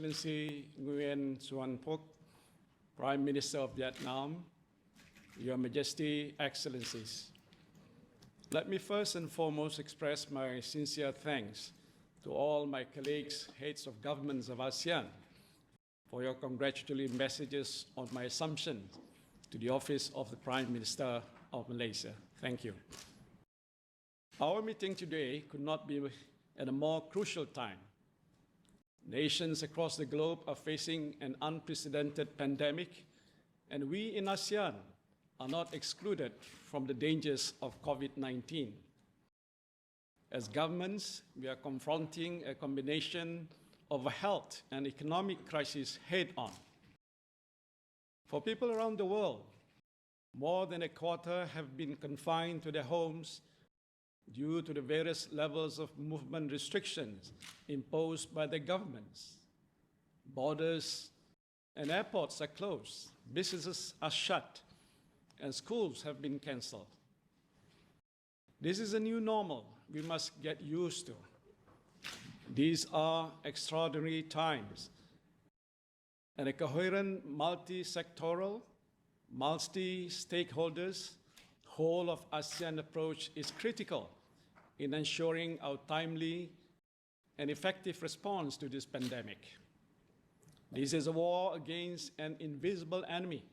Excellency Nguyen Xuan Phuc, Prime Minister of Vietnam, Your Majesty, Excellencies. Let me first and foremost express my sincere thanks to all my colleagues, heads of governments of ASEAN, for your congratulatory messages on my assumption to the office of the Prime Minister of Malaysia. Thank you. Our meeting today could not be at a more crucial time. Nations across the globe are facing an unprecedented pandemic, and we in ASEAN are not excluded from the dangers of COVID-19. As governments, we are confronting a combination of a health and economic crisis head-on. For people around the world, more than a quarter have been confined to their homes due to the various levels of movement restrictions imposed by the governments. Borders and airports are closed, businesses are shut, and schools have been cancelled. This is a new normal we must get used to. These are extraordinary times, and a coherent multi-sectoral, multi-stakeholders, whole of ASEAN approach is critical in ensuring our timely and effective response to this pandemic. This is a war against an invisible enemy,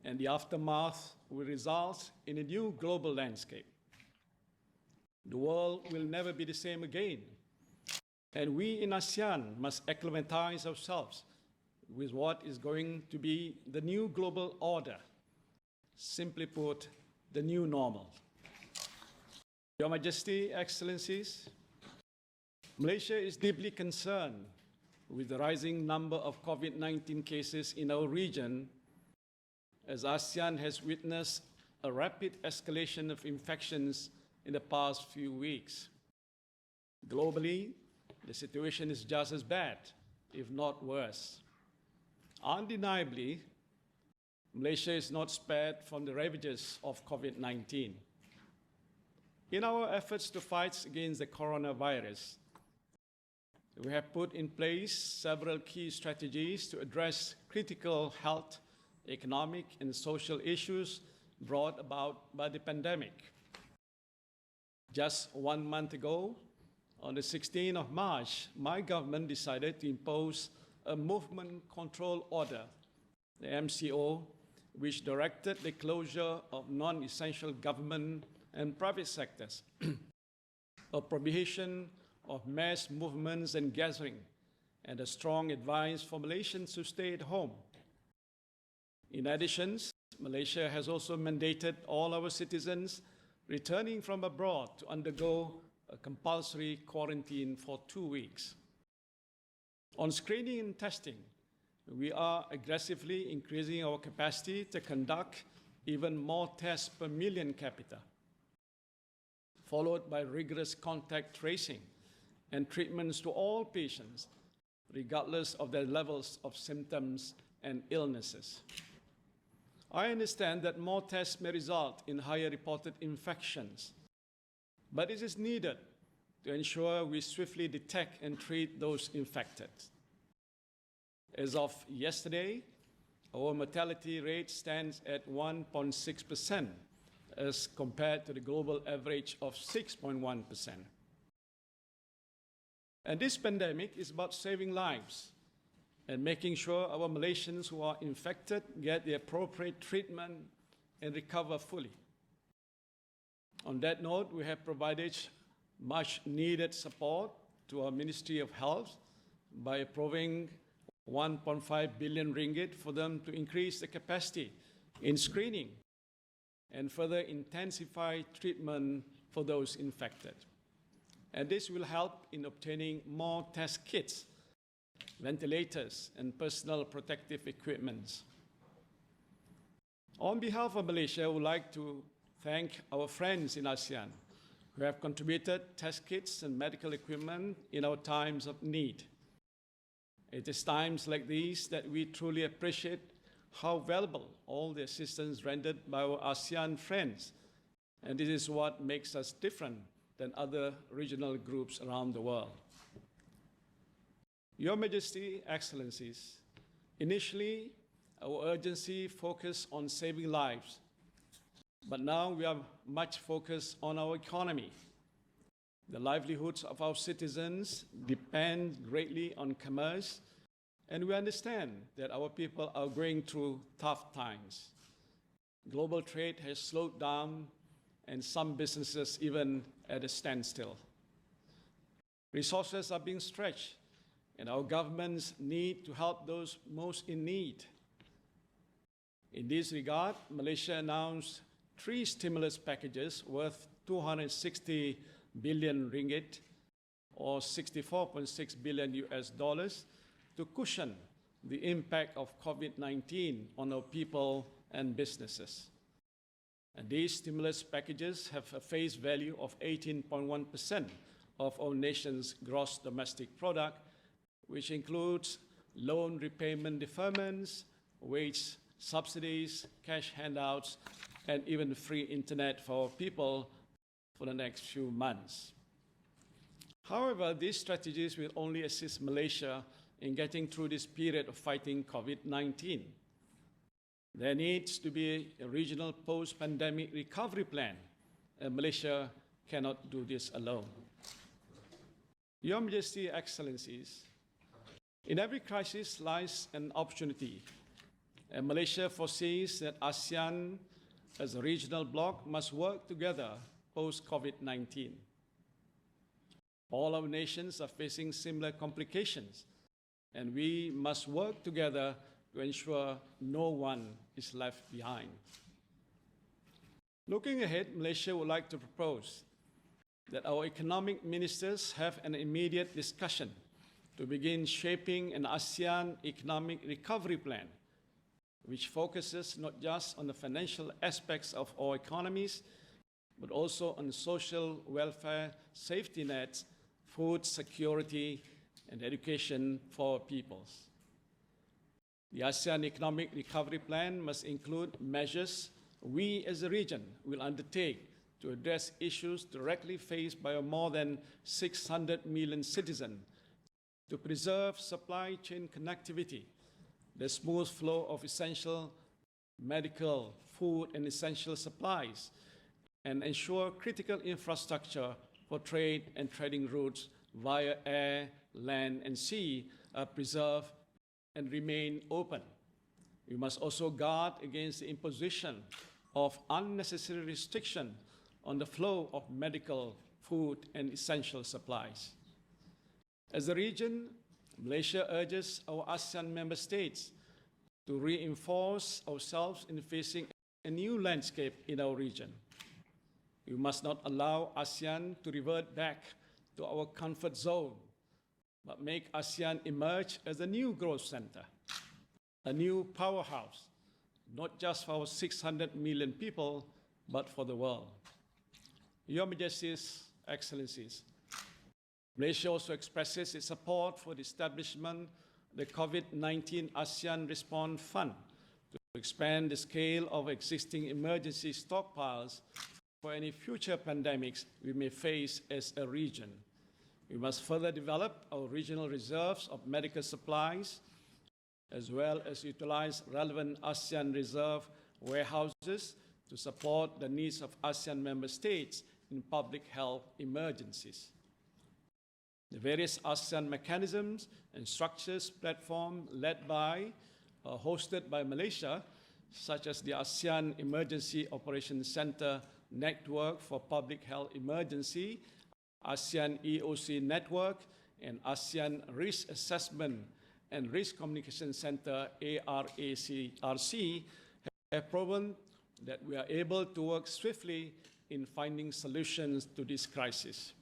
and the aftermath will result in a new global landscape. The world will never be the same again, and we in ASEAN must acclimatize ourselves with what is going to be the new global order, simply put, the new normal. Your Majesty, Excellencies, Malaysia is deeply concerned with the rising number of COVID-19 cases in our region, as ASEAN has witnessed a rapid escalation of infections in the past few weeks. Globally, the situation is just as bad, if not worse. Undeniably, Malaysia is not spared from the ravages of COVID-19. In our efforts to fight against the coronavirus, we have put in place several key strategies to address critical health, economic, and social issues brought about by the pandemic. Just 1 month ago, on the 16th of March, my government decided to impose a movement control order, the MCO, which directed the closure of non-essential government and private sectors, a prohibition of mass movements and gathering, and a strong advice for Malaysians to stay at home. In addition, Malaysia has also mandated all our citizens returning from abroad to undergo a compulsory quarantine for 2 weeks. On screening and testing, we are aggressively increasing our capacity to conduct even more tests per million capita, followed by rigorous contact tracing and treatments to all patients, regardless of their levels of symptoms and illnesses. I understand that more tests may result in higher reported infections, but it is needed to ensure we swiftly detect and treat those infected. As of yesterday, our mortality rate stands at 1.6% as compared to the global average of 6.1%. And this pandemic is about saving lives and making sure our Malaysians who are infected get the appropriate treatment and recover fully. On that note, we have provided much needed support to our Ministry of Health by approving 1.5 billion ringgit for them to increase the capacity in screening and further intensify treatment for those infected. And this will help in obtaining more test kits, ventilators, and personal protective equipment. On behalf of Malaysia, I would like to thank our friends in ASEAN who have contributed test kits and medical equipment in our times of need. It is times like these that we truly appreciate how valuable all the assistance rendered by our ASEAN friends, and this is what makes us different than other regional groups around the world. Your Majesty, Excellencies, initially, our urgency focused on saving lives, but now we are much focused on our economy. The livelihoods of our citizens depend greatly on commerce, and we understand that our people are going through tough times. Global trade has slowed down, and some businesses even at a standstill. Resources are being stretched, and our governments need to help those most in need. In this regard, Malaysia announced 3 stimulus packages worth 260 billion ringgit, or 64.6 billion US dollars, to cushion the impact of COVID-19 on our people and businesses. And these stimulus packages have a face value of 18.1% of our nation's gross domestic product, which includes loan repayment deferments, wage subsidies, cash handouts, and even free internet for our people for the next few months. However, these strategies will only assist Malaysia in getting through this period of fighting COVID-19. There needs to be a regional post-pandemic recovery plan, and Malaysia cannot do this alone. Your Majesty, Excellencies, in every crisis lies an opportunity, and Malaysia foresees that ASEAN as a regional bloc must work together post-COVID-19. All our nations are facing similar complications, and we must work together to ensure no one is left behind. Looking ahead, Malaysia would like to propose that our economic ministers have an immediate discussion to begin shaping an ASEAN economic recovery plan, which focuses not just on the financial aspects of our economies, but also on social welfare, safety nets, food security, and education for our peoples. The ASEAN Economic Recovery Plan must include measures we as a region will undertake to address issues directly faced by our more than 600 million citizens, to preserve supply chain connectivity, the smooth flow of essential medical, food, and essential supplies, and ensure critical infrastructure for trade and trading routes via air, land, and sea are preserved and remain open. We must also guard against the imposition of unnecessary restriction on the flow of medical, food, and essential supplies. As a region, Malaysia urges our ASEAN member states to reinforce ourselves in facing a new landscape in our region. We must not allow ASEAN to revert back to our comfort zone, but make ASEAN emerge as a new growth center, a new powerhouse, not just for our 600 million people, but for the world. Your Majesties, Excellencies, Malaysia also expresses its support for the establishment of the COVID-19 ASEAN Response Fund to expand the scale of existing emergency stockpiles for any future pandemics we may face as a region. We must further develop our regional reserves of medical supplies, as well as utilize relevant ASEAN reserve warehouses to support the needs of ASEAN member states in public health emergencies. The various ASEAN mechanisms and structures platform led by or hosted by Malaysia, such as the ASEAN Emergency Operations Center Network for Public Health Emergency, ASEAN EOC Network, and ASEAN Risk Assessment and Risk Communication Center, ARACRC, have proven that we are able to work swiftly in finding solutions to this crisis.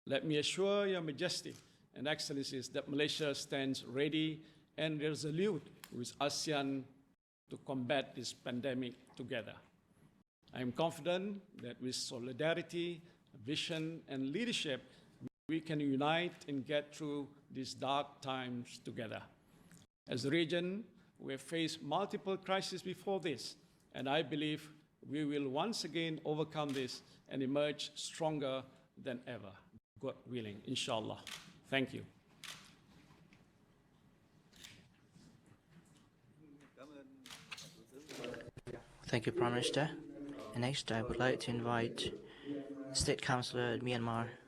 Let me assure Your Majesty and Excellencies that Malaysia stands ready and resolute with ASEAN to combat this pandemic together. I am confident that with solidarity, vision, and leadership, we can unite and get through these dark times together. As a region, we have faced multiple crises before this, and I believe we will once again overcome this and emerge stronger than ever. God willing, inshallah. Thank you. Thank you, Prime Minister. And next, I would like to invite State Councillor Myanmar,